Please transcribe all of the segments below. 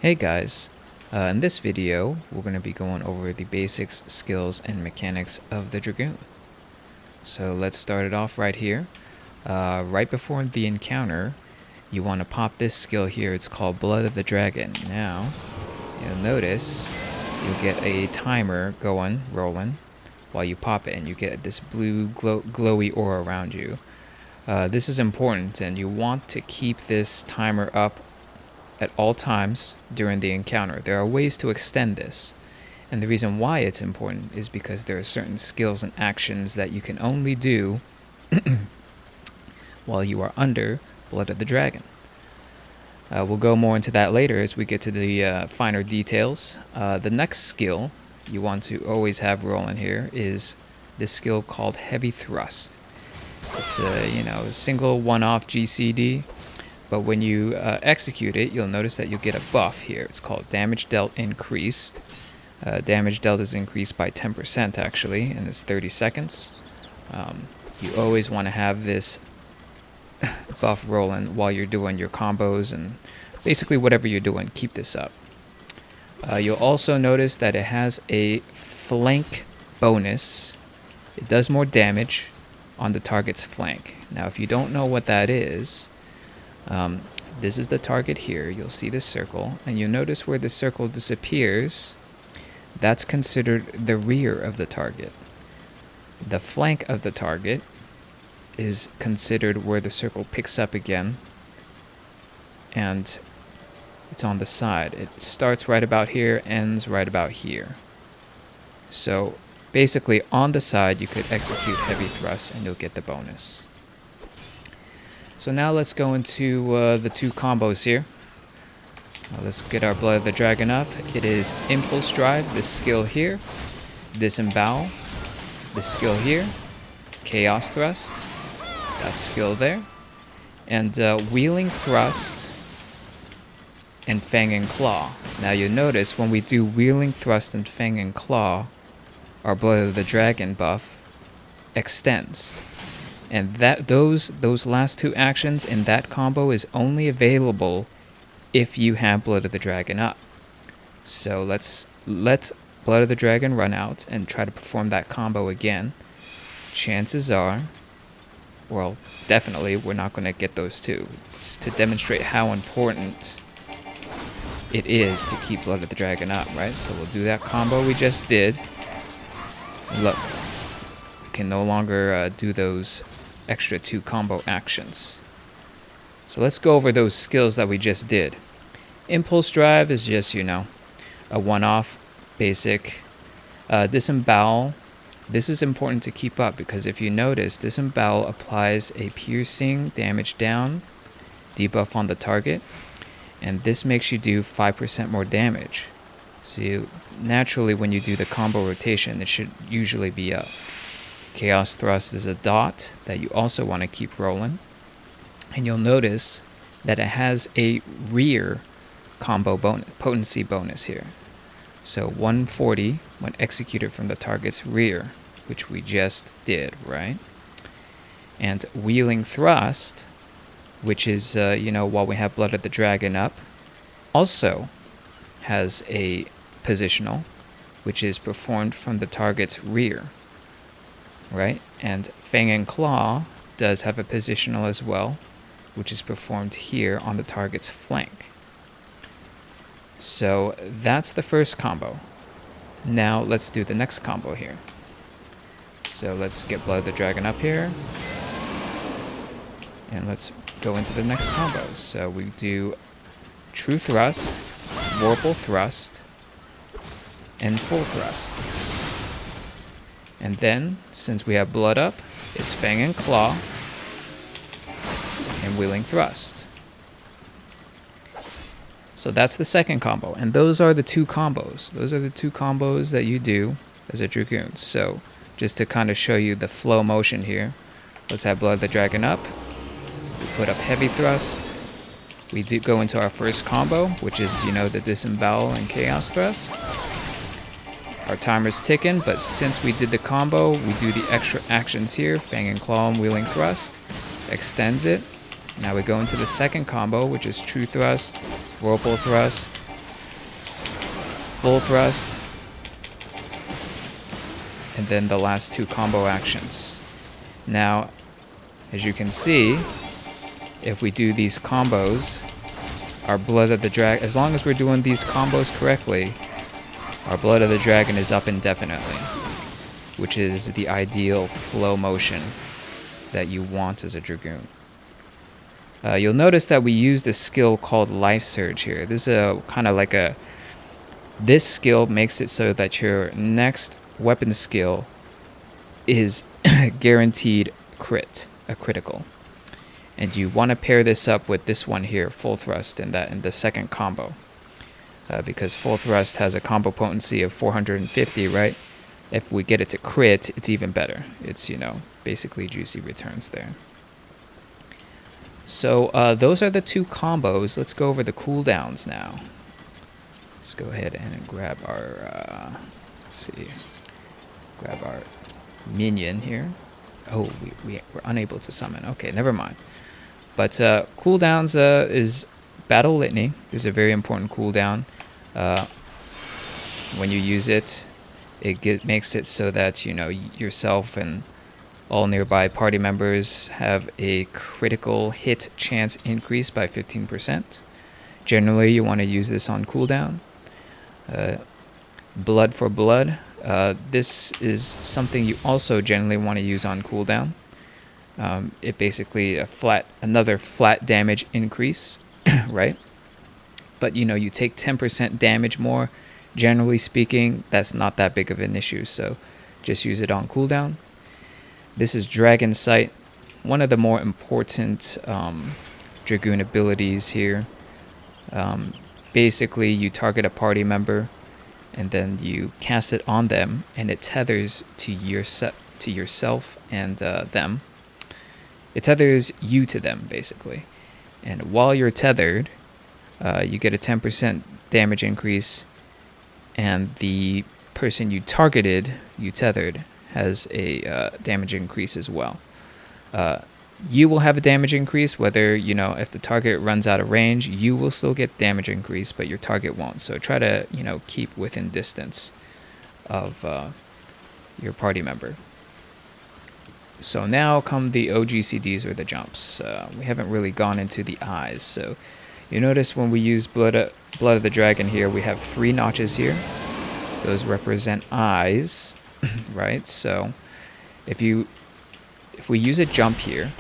Hey guys, in this video we're going to be going over the basics, skills, and mechanics of the Dragoon. So let's start it off right here. Right before the encounter, you want to pop this skill here. It's called Blood of the Dragon. Now, you'll notice you'll get a timer rolling, while you pop it, and you get this blue glowy aura around you. This is important, and you want to keep this timer up at all times during the encounter. There are ways to extend this, and the reason why it's important is because there are certain skills and actions that you can only do while you are under Blood of the Dragon. We'll go more into that later as we get to the finer details. The next skill you want to always have rolling here is this skill called Heavy Thrust. It's a single one-off GCD. But when you execute it, you'll notice that you'll get a buff here. It's called Damage Dealt Increased. Damage dealt is increased by 10% actually, and it's 30 seconds. You always want to have this buff rolling while you're doing your combos and basically whatever you're doing, keep this up. You'll also notice that it has a flank bonus. It does more damage on the target's flank. Now if you don't know what that is, this is the target here. You'll see this circle, and you'll notice where the circle disappears. That's considered the rear of the target. The flank of the target is considered where the circle picks up again, and it's on the side. It starts right about here, ends right about here. So basically on the side you could execute Heavy Thrust and you'll get the bonus. So now let's go into the two combos here. Let's get our Blood of the Dragon up. It is Impulse Drive, this skill here. Disembowel, this skill here. Chaos Thrust, that skill there. And Wheeling Thrust and Fang and Claw. Now you'll notice when we do Wheeling Thrust and Fang and Claw, our Blood of the Dragon buff extends. And those last two actions in that combo is only available if you have Blood of the Dragon up. So let's let Blood of the Dragon run out and try to perform that combo again. Chances are, well, definitely we're not going to get those two. It's to demonstrate how important it is to keep Blood of the Dragon up, right? So we'll do that combo we just did. Look, we can no longer do those extra two combo actions. So let's go over those skills that we just did. Impulse Drive is just, a one-off basic. Disembowel, this is important to keep up because if you notice, Disembowel applies a piercing damage down debuff on the target, and this makes you do 5% more damage. So naturally when you do the combo rotation, it should usually be up. Chaos Thrust is a dot that you also want to keep rolling. And you'll notice that it has a rear combo bonus, potency bonus here. So 140 when executed from the target's rear, which we just did, right? And Wheeling Thrust, which is, while we have Blood of the Dragon up, also has a positional, which is performed from the target's rear. Right? And Fang and Claw does have a positional as well, which is performed here on the target's flank. So that's the first combo. Now let's do the next combo here. So let's get Blood of the Dragon up here. And let's go into the next combo. So we do True Thrust, Vorpal Thrust, and Full Thrust. And then, since we have Blood up, it's Fang and Claw and Wheeling Thrust. So that's the second combo, and those are the two combos. Those are the two combos that you do as a Dragoon. So just to kind of show you the flow motion here, let's have Blood of the Dragon up. We put up Heavy Thrust. We do go into our first combo, which is, the Disembowel and Chaos Thrust. Our timer's ticking, but since we did the combo, we do the extra actions here, Fang and Claw and Wheeling Thrust, extends it. Now we go into the second combo, which is True Thrust, Whirlpool Thrust, full thrust, and then the last 2 combo actions. Now, as you can see, if we do these combos, our Blood of the Dragon, as long as we're doing these combos correctly, our Blood of the Dragon is up indefinitely, which is the ideal flow motion that you want as a Dragoon. You'll notice that we used a skill called Life Surge here. This is a kind of like a... This skill makes it so that your next weapon skill is guaranteed a critical. And you want to pair this up with this one here, Full Thrust, in the second combo. Because Full Thrust has a combo potency of 450, right? If we get it to crit, it's even better. It's, you know, basically juicy returns there. So those are the 2 combos. Let's go over the cooldowns now. Let's go ahead and grab our, let's see, grab our minion here. Oh, we're unable to summon. Okay, never mind. But cooldowns is Battle Litany. This is a very important cooldown. When you use it, it makes it so that, you know, yourself and all nearby party members have a critical hit chance increase by 15%. Generally, you want to use this on cooldown. Blood for blood. This is something you also generally want to use on cooldown. It basically another flat damage increase, right? But you know, you take 10% damage more. Generally speaking, that's not that big of an issue, so just use it on cooldown. This is Dragon Sight, one of the more important Dragoon abilities here. Basically, you target a party member, and then you cast it on them, and it tethers to yourself and them. It tethers you to them, basically. And while you're tethered, you get a 10% damage increase, and the person you tethered, has a damage increase as well. You will have a damage increase, whether, you know, if the target runs out of range, you will still get damage increase, but your target won't. So try to, you know, keep within distance of your party member. So now come the OGCDs, or the jumps. We haven't really gone into the eyes. So you notice when we use Blood of the Dragon here, we have 3 notches here. Those represent eyes, right? So if we use a jump here,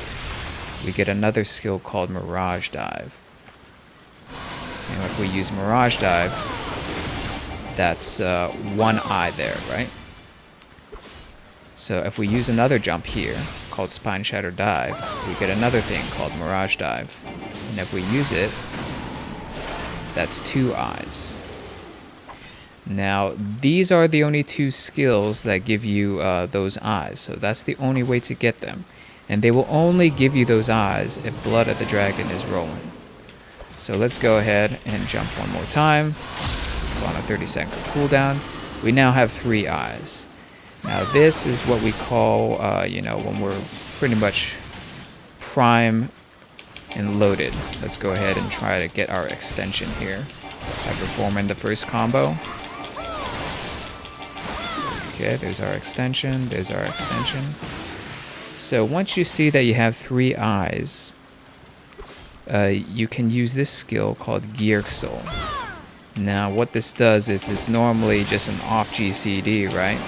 we get another skill called Mirage Dive. And if we use Mirage Dive, that's 1 eye there, right? So if we use another jump here, called Spine Shatter Dive, we get another thing called Mirage Dive. And if we use it, that's 2 eyes. Now, these are the only 2 skills that give you those eyes. So that's the only way to get them. And they will only give you those eyes if Blood of the Dragon is rolling. So let's go ahead and jump one more time. It's on a 30-second cooldown. We now have 3 eyes. Now this is what we call, you know, when we're pretty much prime and loaded. Let's go ahead and try to get our extension here by performing the first combo. Okay, there's our extension, there's our extension. So once you see that you have 3 eyes, you can use this skill called Gearxol. Now what this does is it's normally just an off GCD, right?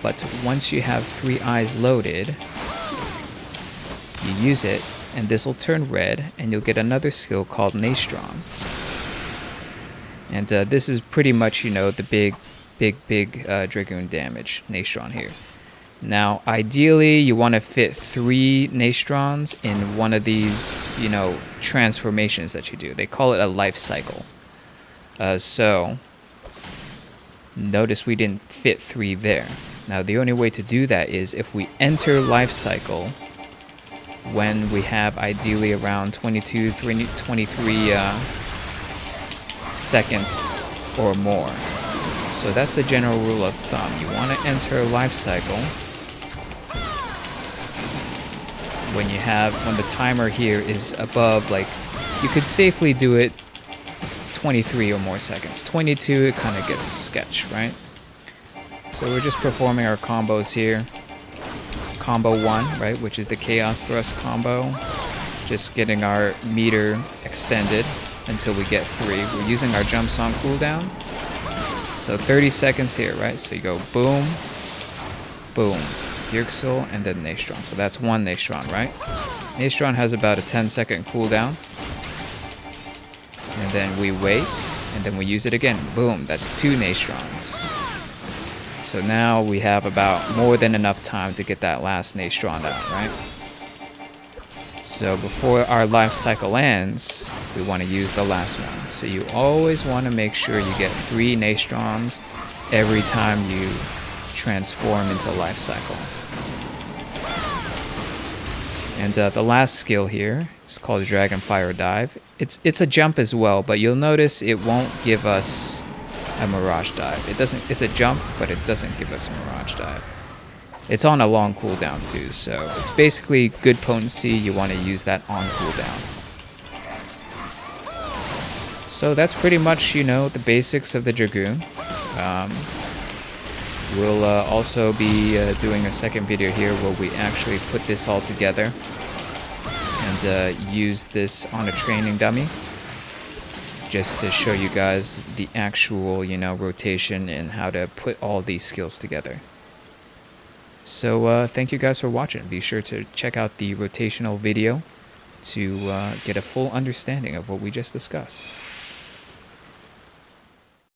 But once you have 3 eyes loaded, you use it, and this will turn red, and you'll get another skill called Naestron. And this is pretty much, you know, the big Dragoon damage, Naestron here. Now, ideally, you want to fit 3 Naestrons in one of these, you know, transformations that you do. They call it a life cycle. So, notice we didn't fit 3 there. Now, the only way to do that is if we enter life cycle when we have ideally around 23 seconds or more. So that's the general rule of thumb. You want to enter life cycle when the timer here is above, like, you could safely do it 23 or more seconds. 22, it kind of gets sketch, right? So we're just performing our combos here. Combo 1, right, which is the Chaos Thrust combo. Just getting our meter extended until we get 3. We're using our jumps on cooldown. So 30 seconds here, right? So you go boom, boom, Gyurksel, and then Naestron. So that's 1 Naestron, right? Naestron has about a 10-second cooldown. And then we wait, and then we use it again. Boom, that's 2 Naestrons. So now we have about more than enough time to get that last Naestron out, right? So before our life cycle ends, we want to use the last one. So you always want to make sure you get 3 Naestrons every time you transform into life cycle. And the last skill here is called Dragon Fire Dive. It's a jump as well, but you'll notice it won't give us a Mirage Dive. It's a jump, but it doesn't give us a Mirage Dive. It's on a long cooldown too, so it's basically good potency. You want to use that on cooldown. So that's pretty much, you know, the basics of the Dragoon. We'll also be doing a second video here where we actually put this all together and use this on a training dummy, just to show you guys the actual, you know, rotation and how to put all these skills together. So thank you guys for watching. Be sure to check out the rotational video to get a full understanding of what we just discussed.